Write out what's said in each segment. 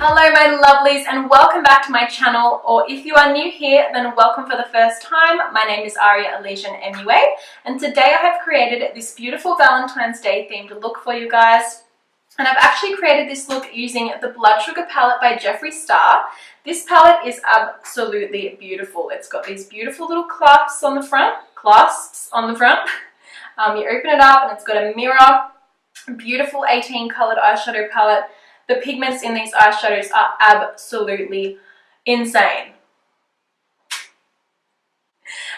Hello my lovelies and welcome back to my channel, or if you are new here then welcome for the first time. My name is Aria Elysian MUA and today I have created this beautiful Valentine's Day themed look for you guys. And I've actually created this look using the Blood Sugar palette by Jeffree Star. This palette is absolutely beautiful. It's got these beautiful little clasps on the front. You open it up and it's got a mirror. Beautiful 18 coloured eyeshadow palette. The pigments in these eyeshadows are absolutely insane.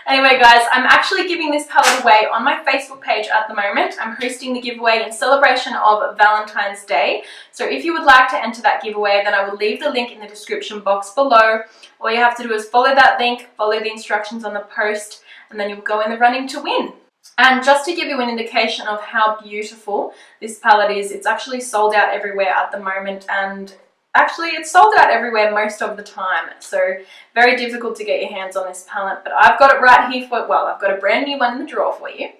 Anyway guys, I'm actually giving this palette away on my Facebook page at the moment. I'm hosting the giveaway in celebration of Valentine's Day. So if you would like to enter that giveaway, then I will leave the link in the description box below. All you have to do is follow that link, follow the instructions on the post, and then you'll go in the running to win. And just to give you an indication of how beautiful this palette is, it's actually sold out everywhere at the moment, and actually it's sold out everywhere most of the time, so very difficult to get your hands on this palette. But I've got it right here for, well, I've got a brand new one in the drawer for you.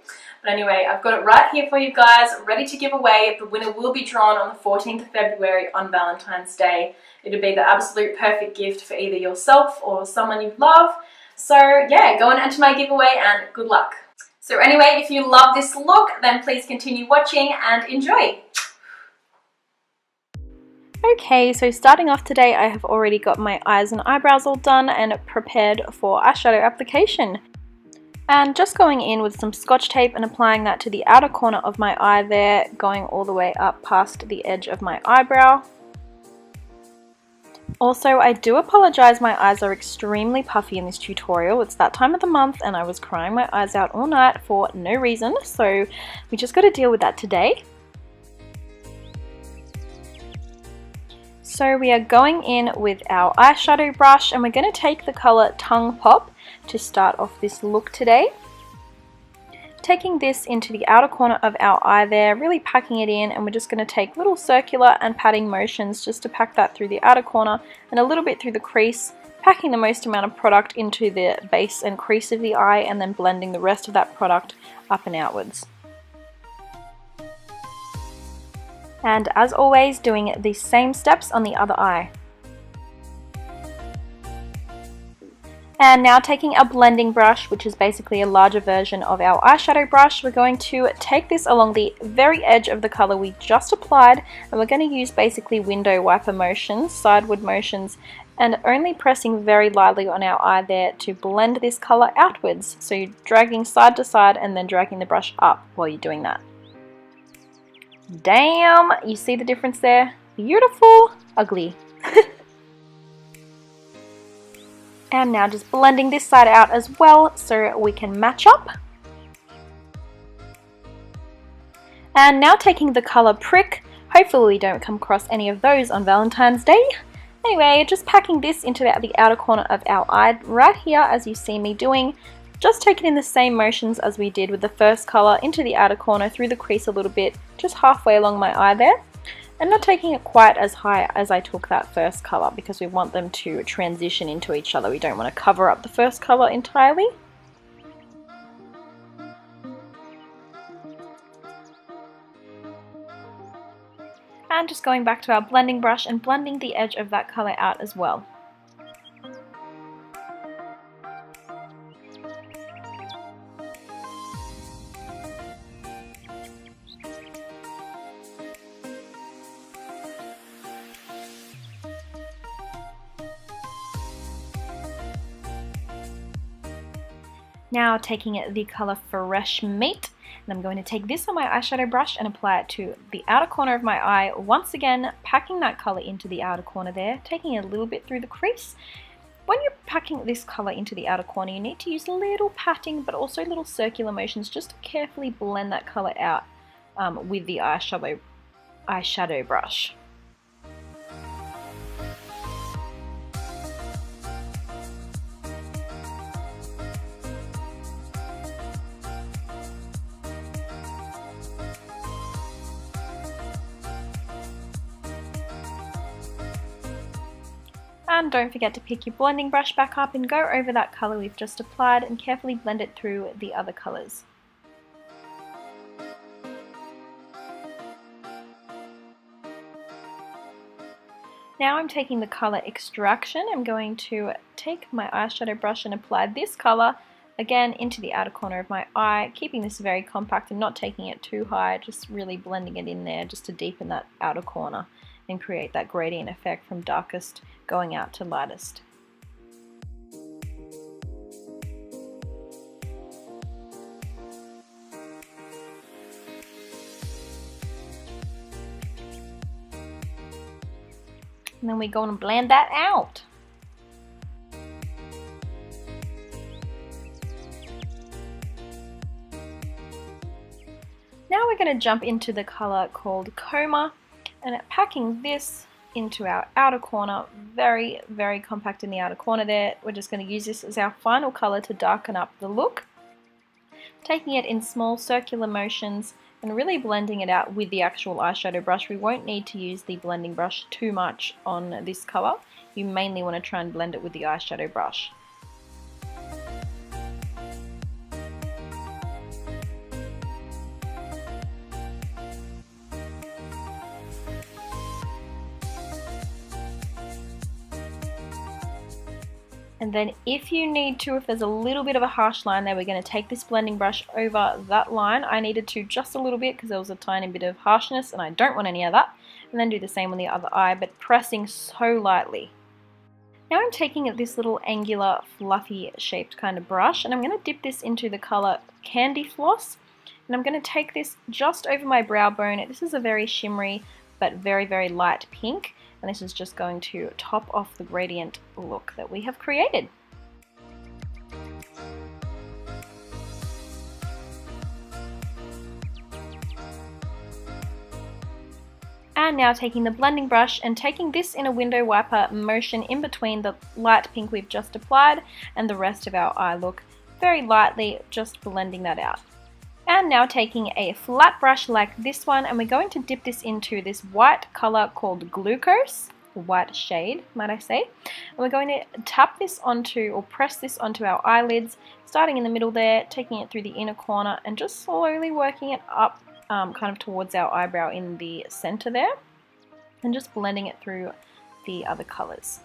But anyway, I've got it right here for you guys, ready to give away. The winner will be drawn on the 14th of February on Valentine's Day. It'll be the absolute perfect gift for either yourself or someone you love. So yeah, go and enter my giveaway and good luck. So anyway, if you love this look, then please continue watching and enjoy. Okay, so starting off today, I have already got my eyes and eyebrows all done and prepared for eyeshadow application. And just going in with some Scotch tape and applying that to the outer corner of my eye there, going all the way up past the edge of my eyebrow. Also, I do apologize, my eyes are extremely puffy in this tutorial. It's that time of the month and I was crying my eyes out all night for no reason, so we just got to deal with that today. So we are going in with our eyeshadow brush and we're going to take the colour Tongue Pop to start off this look today. Taking this into the outer corner of our eye there, really packing it in, and we're just going to take little circular and patting motions just to pack that through the outer corner and a little bit through the crease, packing the most amount of product into the base and crease of the eye and then blending the rest of that product up and outwards. And as always, doing the same steps on the other eye. And now taking a blending brush, which is basically a larger version of our eyeshadow brush, we're going to take this along the very edge of the colour we just applied, and we're going to use basically window wiper motions, sideward motions, and only pressing very lightly on our eye there to blend this colour outwards. So you're dragging side to side and then dragging the brush up while you're doing that. Damn, you see the difference there? Beautiful, ugly. And now just blending this side out as well so we can match up. And now taking the colour Prick, hopefully we don't come across any of those on Valentine's Day. Anyway, just packing this into the outer corner of our eye right here as you see me doing. Just taking in the same motions as we did with the first colour into the outer corner through the crease a little bit, just halfway along my eye there. And not taking it quite as high as I took that first colour because we want them to transition into each other. We don't want to cover up the first colour entirely. And just going back to our blending brush and blending the edge of that colour out as well. Now taking the colour Fresh Meat, and I'm going to take this on my eyeshadow brush and apply it to the outer corner of my eye, once again packing that colour into the outer corner there, taking it a little bit through the crease. When you're packing this colour into the outer corner, you need to use little patting but also little circular motions just to carefully blend that colour out with the eyeshadow brush. And don't forget to pick your blending brush back up and go over that colour we've just applied and carefully blend it through the other colours. Now I'm taking the color Extraction. I'm going to take my eyeshadow brush and apply this color again into the outer corner of my eye, keeping this very compact and not taking it too high, just really blending it in there just to deepen that outer corner and create that gradient effect from darkest going out to lightest. And then we're going to blend that out. Now we're going to jump into the color called COMA, and packing this into our outer corner, very, very compact in the outer corner there. We're just going to use this as our final color to darken up the look, taking it in small circular motions and really blending it out with the actual eyeshadow brush. We won't need to use the blending brush too much on this color. You mainly want to try and blend it with the eyeshadow brush. And then if you need to, if there's a little bit of a harsh line there, we're going to take this blending brush over that line. I needed to just a little bit because there was a tiny bit of harshness and I don't want any of that. And then do the same on the other eye, but pressing so lightly. Now I'm taking this little angular, fluffy shaped kind of brush and I'm going to dip this into the color Candy Floss. And I'm going to take this just over my brow bone. This is a very shimmery but very, very light pink. And this is just going to top off the gradient look that we have created. And now taking the blending brush and taking this in a window wiper motion in between the light pink we've just applied and the rest of our eye look, very lightly just blending that out. And now taking a flat brush like this one, and we're going to dip this into this white color called Glucose, the white shade, might I say. And we're going to tap this onto, or press this onto our eyelids, starting in the middle there, taking it through the inner corner, and just slowly working it up kind of towards our eyebrow in the center there, and just blending it through the other colors.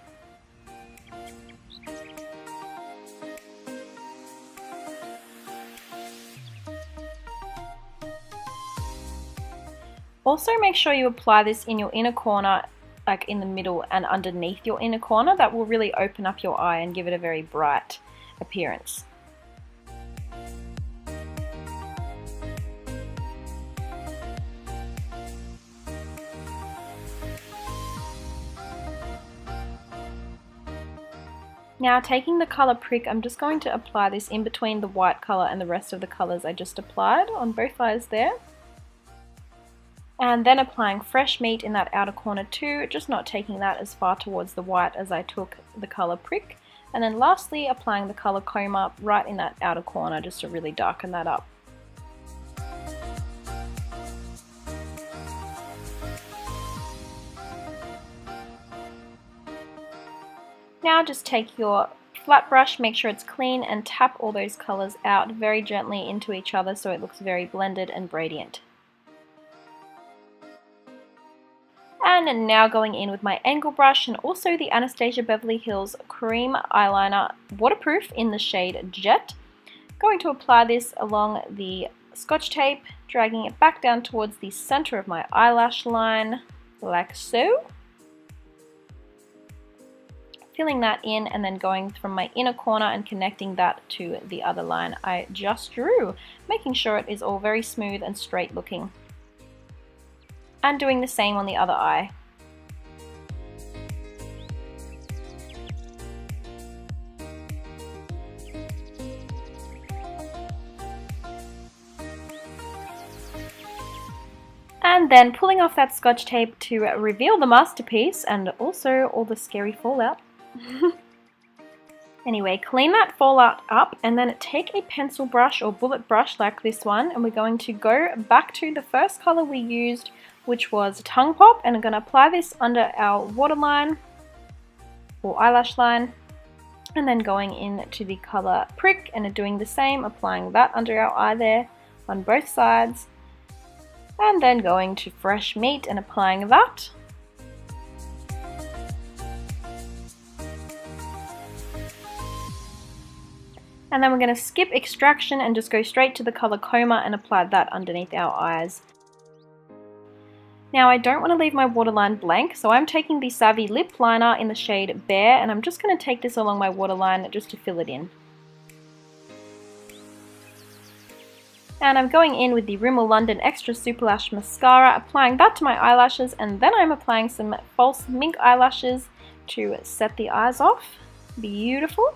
Also make sure you apply this in your inner corner, like in the middle and underneath your inner corner. That will really open up your eye and give it a very bright appearance. Now taking the color Prick, I'm just going to apply this in between the white color and the rest of the colors I just applied on both eyes there. And then applying Fresh Meat in that outer corner too, just not taking that as far towards the white as I took the color Prick. And then lastly applying the color Coma right in that outer corner just to really darken that up. Now just take your flat brush, make sure it's clean, and tap all those colors out very gently into each other so it looks very blended and gradient. And now going in with my angle brush and also the Anastasia Beverly Hills Cream Eyeliner Waterproof in the shade Jet. Going to apply this along the Scotch tape, dragging it back down towards the center of my eyelash line, like so. Filling that in and then going from my inner corner and connecting that to the other line I just drew, making sure it is all very smooth and straight looking. And doing the same on the other eye. And then pulling off that Scotch tape to reveal the masterpiece and also all the scary fallout. Anyway, clean that fallout up and then take a pencil brush or bullet brush like this one, and we're going to go back to the first color we used, which was Tongue Pop, and I'm going to apply this under our waterline or eyelash line, and then going into the color Prick and doing the same, applying that under our eye there on both sides, and then going to Fresh Meat and applying that. And then we're going to skip extraction and just go straight to the color COMA and apply that underneath our eyes. Now I don't want to leave my waterline blank, so I'm taking the Savvy Lip Liner in the shade Bear, and I'm just going to take this along my waterline just to fill it in. And I'm going in with the Rimmel London Extra Super Lash Mascara, applying that to my eyelashes, and then I'm applying some false mink eyelashes to set the eyes off. Beautiful.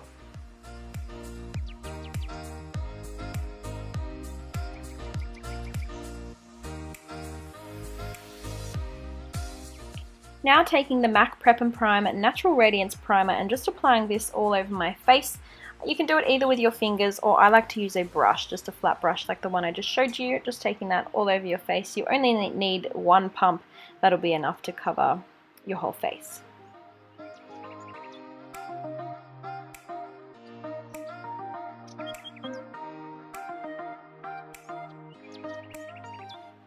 Now taking the MAC Prep and Prime Natural Radiance Primer and just applying this all over my face. You can do it either with your fingers, or I like to use a brush, just a flat brush like the one I just showed you, just taking that all over your face. You only need one pump, that'll be enough to cover your whole face.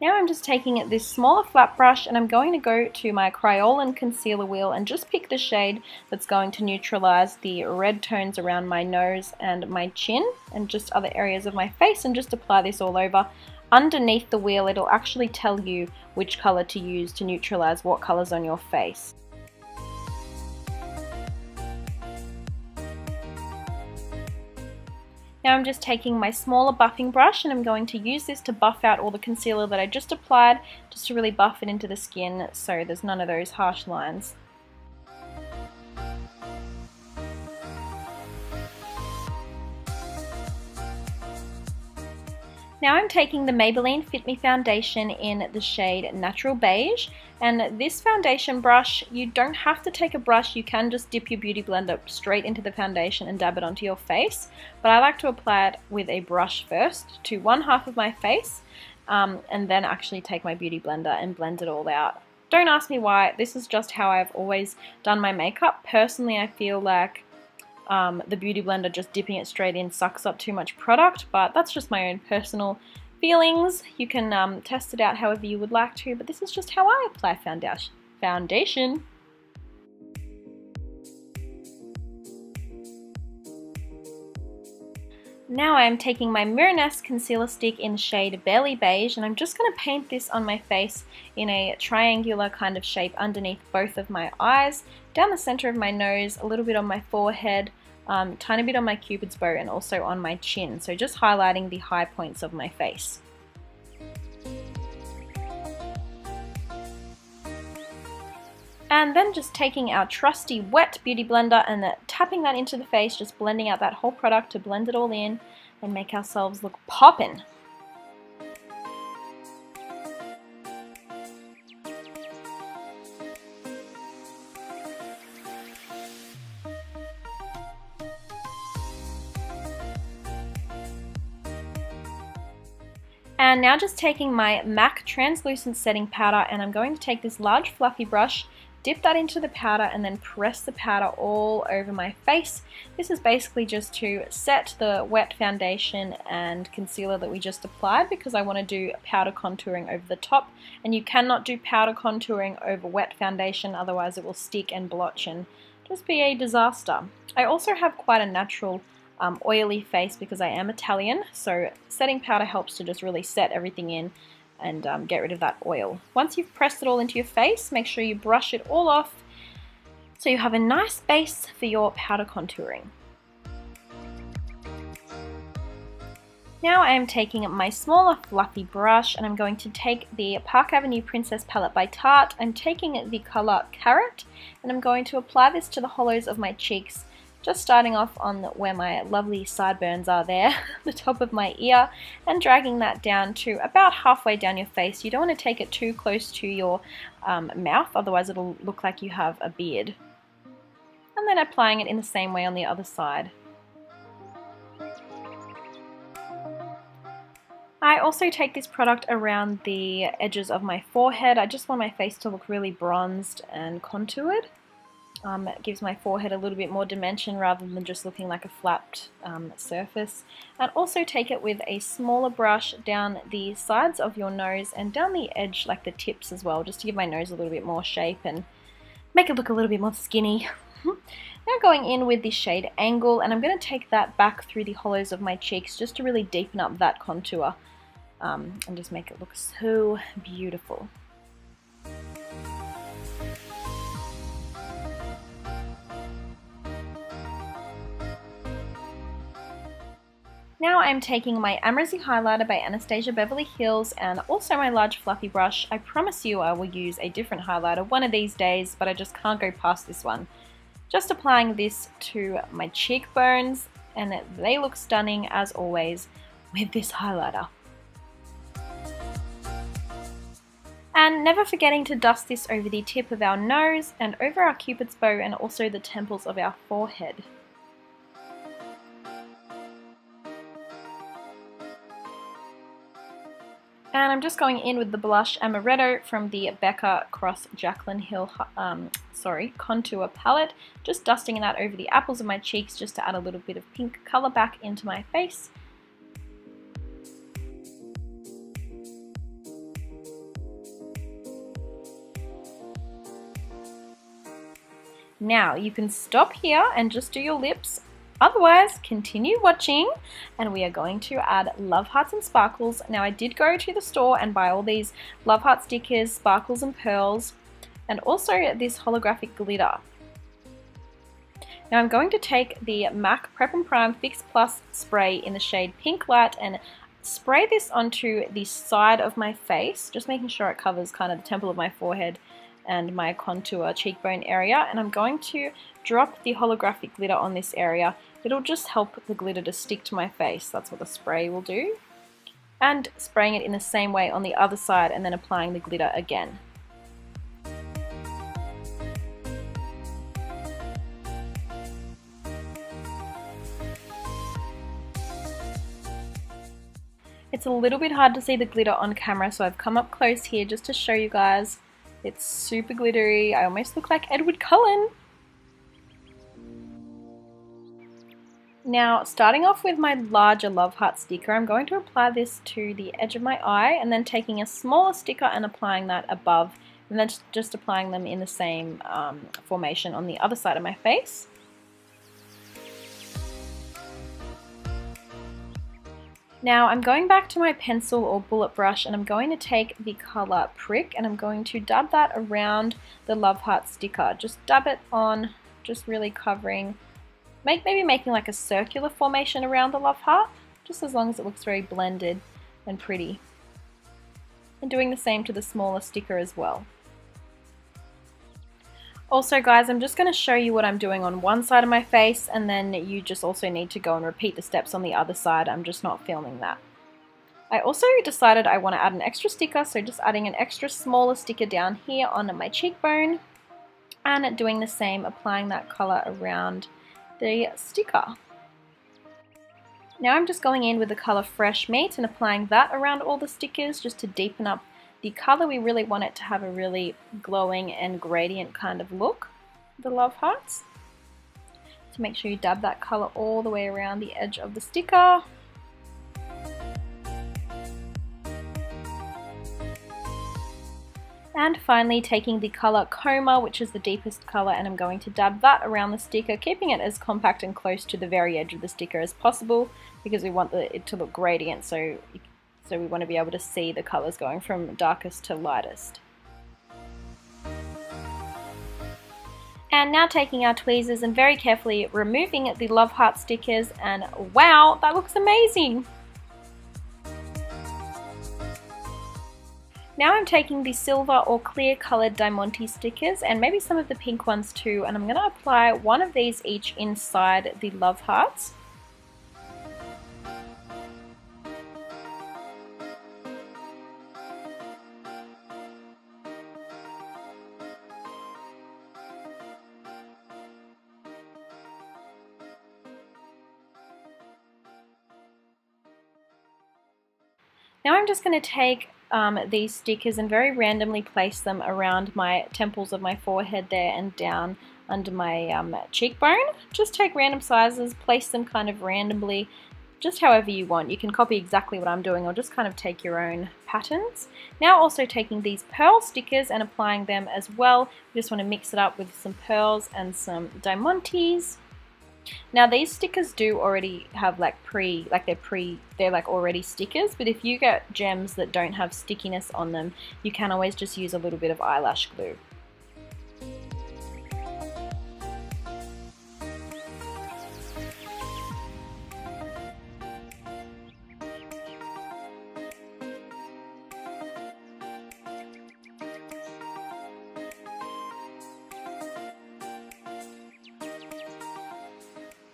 Now I'm just taking this smaller flat brush and I'm going to go to my Kryolan concealer wheel and just pick the shade that's going to neutralize the red tones around my nose and my chin and just other areas of my face, and just apply this all over. Underneath the wheel, it'll actually tell you which color to use to neutralize what colors on your face. Now I'm just taking my smaller buffing brush and I'm going to use this to buff out all the concealer that I just applied, just to really buff it into the skin so there's none of those harsh lines. Now I'm taking the Maybelline Fit Me foundation in the shade Natural Beige, and this foundation brush, you don't have to take a brush, you can just dip your beauty blender straight into the foundation and dab it onto your face, but I like to apply it with a brush first to one half of my face, and then actually take my beauty blender and blend it all out. Don't ask me why, this is just how I've always done my makeup. Personally, I feel like the beauty blender just dipping it straight in sucks up too much product, but that's just my own personal feelings. You can test it out however you would like to, but this is just how I apply foundation. Now I am taking my Mirror Nest concealer stick in the shade Barely Beige, and I'm just going to paint this on my face in a triangular kind of shape underneath both of my eyes, down the center of my nose, a little bit on my forehead, tiny bit on my cupid's bow, and also on my chin, so just highlighting the high points of my face. And then just taking our trusty wet beauty blender and tapping that into the face, just blending out that whole product to blend it all in and make ourselves look poppin'. And now just taking my MAC Translucent Setting Powder, and I'm going to take this large fluffy brush, dip that into the powder, and then press the powder all over my face. This is basically just to set the wet foundation and concealer that we just applied, because I want to do powder contouring over the top, and you cannot do powder contouring over wet foundation, otherwise it will stick and blotch and just be a disaster. I also have quite a natural oily face because I am Italian, so setting powder helps to just really set everything in and get rid of that oil. Once you've pressed it all into your face, make sure you brush it all off so you have a nice base for your powder contouring. Now I am taking my smaller fluffy brush and I'm going to take the Park Avenue Princess palette by Tarte. I'm taking the color Carrot and I'm going to apply this to the hollows of my cheeks, just starting off on where my lovely sideburns are there, the top of my ear, and dragging that down to about halfway down your face. You don't want to take it too close to your mouth, otherwise it'll look like you have a beard. And then applying it in the same way on the other side. I also take this product around the edges of my forehead. I just want my face to look really bronzed and contoured. It gives my forehead a little bit more dimension rather than just looking like a flat surface. And also take it with a smaller brush down the sides of your nose and down the edge, like the tips as well, just to give my nose a little bit more shape and make it look a little bit more skinny. Now going in with the shade Angle, and I'm going to take that back through the hollows of my cheeks just to really deepen up that contour and just make it look so beautiful. Now I'm taking my Amrezy highlighter by Anastasia Beverly Hills and also my large fluffy brush. I promise you I will use a different highlighter one of these days, but I just can't go past this one. Just applying this to my cheekbones, and they look stunning as always with this highlighter. And never forgetting to dust this over the tip of our nose and over our cupid's bow and also the temples of our forehead. And I'm just going in with the blush Amaretto from the Becca Cross Jaclyn Hill contour palette. Just dusting that over the apples of my cheeks just to add a little bit of pink colour back into my face. Now you can stop here and just do your lips. Otherwise, continue watching, and we are going to add Love Hearts and Sparkles. Now I did go to the store and buy all these Love Heart stickers, sparkles and pearls, and also this holographic glitter. Now I'm going to take the MAC Prep and Prime Fix Plus spray in the shade Pink Light and spray this onto the side of my face, just making sure it covers kind of the temple of my forehead and my contour cheekbone area, and I'm going to drop the holographic glitter on this area. It'll just help the glitter to stick to my face. That's what the spray will do. And spraying it in the same way on the other side and then applying the glitter again. It's a little bit hard to see the glitter on camera, so I've come up close here just to show you guys. It's super glittery. I almost look like Edward Cullen. Now, starting off with my larger Love Heart sticker, I'm going to apply this to the edge of my eye and then taking a smaller sticker and applying that above, and then just applying them in the same formation on the other side of my face. Now I'm going back to my pencil or bullet brush and I'm going to take the color Prick and I'm going to dab that around the Love Heart sticker. Just dab it on, just really covering, maybe making like a circular formation around the Love Heart, just as long as it looks very blended and pretty. And doing the same to the smaller sticker as well. Also guys, I'm just going to show you what I'm doing on one side of my face, and then you just also need to go and repeat the steps on the other side. I'm just not filming that. I also decided I want to add an extra sticker, so just adding an extra smaller sticker down here on my cheekbone and doing the same, applying that color around the sticker. Now I'm just going in with the color Fresh Meat and applying that around all the stickers just to deepen up the color. We really want it to have a really glowing and gradient kind of look, the Love Hearts. So make sure you dab that color all the way around the edge of the sticker. And finally taking the color Coma, which is the deepest color, and I'm going to dab that around the sticker, keeping it as compact and close to the very edge of the sticker as possible because we want it to look gradient, so we want to be able to see the colors going from darkest to lightest. And now taking our tweezers and very carefully removing the Love Heart stickers, and wow, that looks amazing! Now I'm taking the silver or clear coloured Diamante stickers and maybe some of the pink ones too, and I'm going to apply one of these each inside the Love Hearts. Now I'm just going to take these stickers and very randomly place them around my temples of my forehead there and down under my cheekbone. Just take random sizes, place them kind of randomly just however you want. You can copy exactly what I'm doing or just kind of take your own patterns. Now also taking these pearl stickers and applying them as well. You just want to mix it up with some pearls and some diamantes. Now these stickers do already have like they're like already stickers, but if you get gems that don't have stickiness on them, you can always just use a little bit of eyelash glue.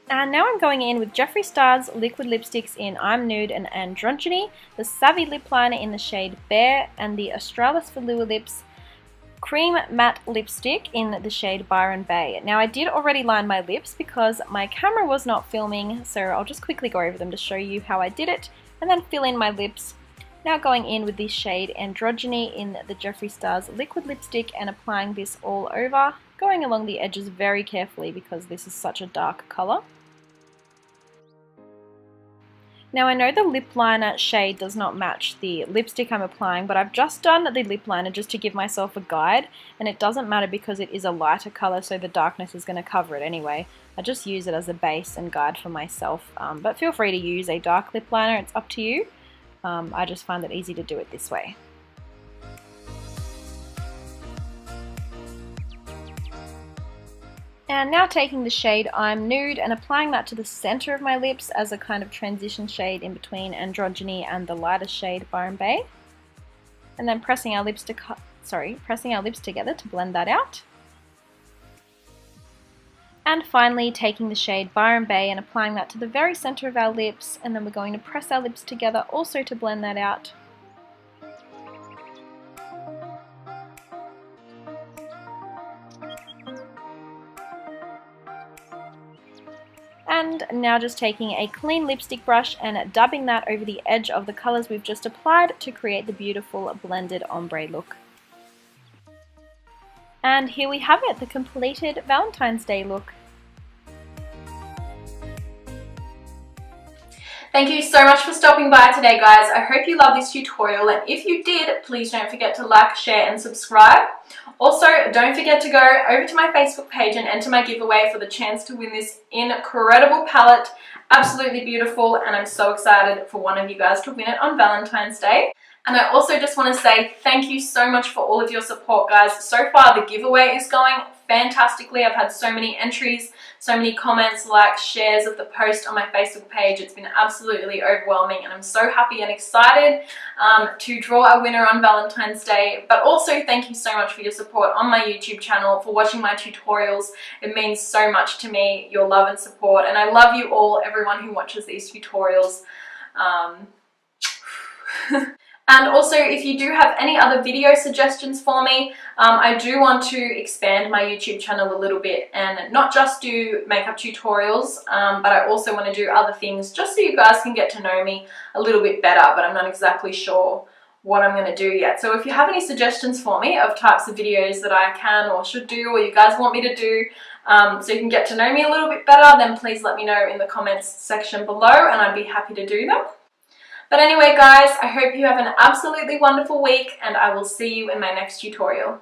And now I'm going in with Jeffree Star's liquid lipsticks in I'm Nude and Androgyny, the Savvy lip liner in the shade Bear, and the Australis Velour Lips cream matte lipstick in the shade Byron Bay. Now I did already line my lips because my camera was not filming, so I'll just quickly go over them to show you how I did it and then fill in my lips. Now going in with the shade Androgyny in the Jeffree Star's liquid lipstick and applying this all over, going along the edges very carefully because this is such a dark colour. Now I know the lip liner shade does not match the lipstick I'm applying, but I've just done the lip liner just to give myself a guide, and it doesn't matter because it is a lighter colour, so the darkness is going to cover it anyway. I just use it as a base and guide for myself, but feel free to use a dark lip liner, it's up to you. I just find it easy to do it this way. And now taking the shade I'm Nude and applying that to the center of my lips as a kind of transition shade in between Androgyny and the lighter shade Byron Bay. And then pressing our lips together to blend that out. And finally taking the shade Byron Bay and applying that to the very center of our lips, and then we're going to press our lips together also to blend that out. And now just taking a clean lipstick brush and dabbing that over the edge of the colours we've just applied to create the beautiful blended ombre look. And here we have it, the completed Valentine's Day look. Thank you so much for stopping by today, guys. I hope you love this tutorial, and if you did, please don't forget to like, share and subscribe. Also, don't forget to go over to my Facebook page and enter my giveaway for the chance to win this incredible palette. Absolutely beautiful, and I'm so excited for one of you guys to win it on Valentine's Day. And I also just want to say thank you so much for all of your support, guys. So far, the giveaway is going fantastically. I've had so many entries, so many comments, likes, shares of the post on my Facebook page. It's been absolutely overwhelming, and I'm so happy and excited to draw a winner on Valentine's Day. But also thank you so much for your support on my YouTube channel, for watching my tutorials. It means so much to me, your love and support, and I love you all, everyone who watches these tutorials. And also, if you do have any other video suggestions for me, I do want to expand my YouTube channel a little bit and not just do makeup tutorials, but I also want to do other things just so you guys can get to know me a little bit better, but I'm not exactly sure what I'm going to do yet. So if you have any suggestions for me of types of videos that I can or should do, or you guys want me to do, so you can get to know me a little bit better, then please let me know in the comments section below, and I'd be happy to do them. But anyway, guys, I hope you have an absolutely wonderful week, and I will see you in my next tutorial.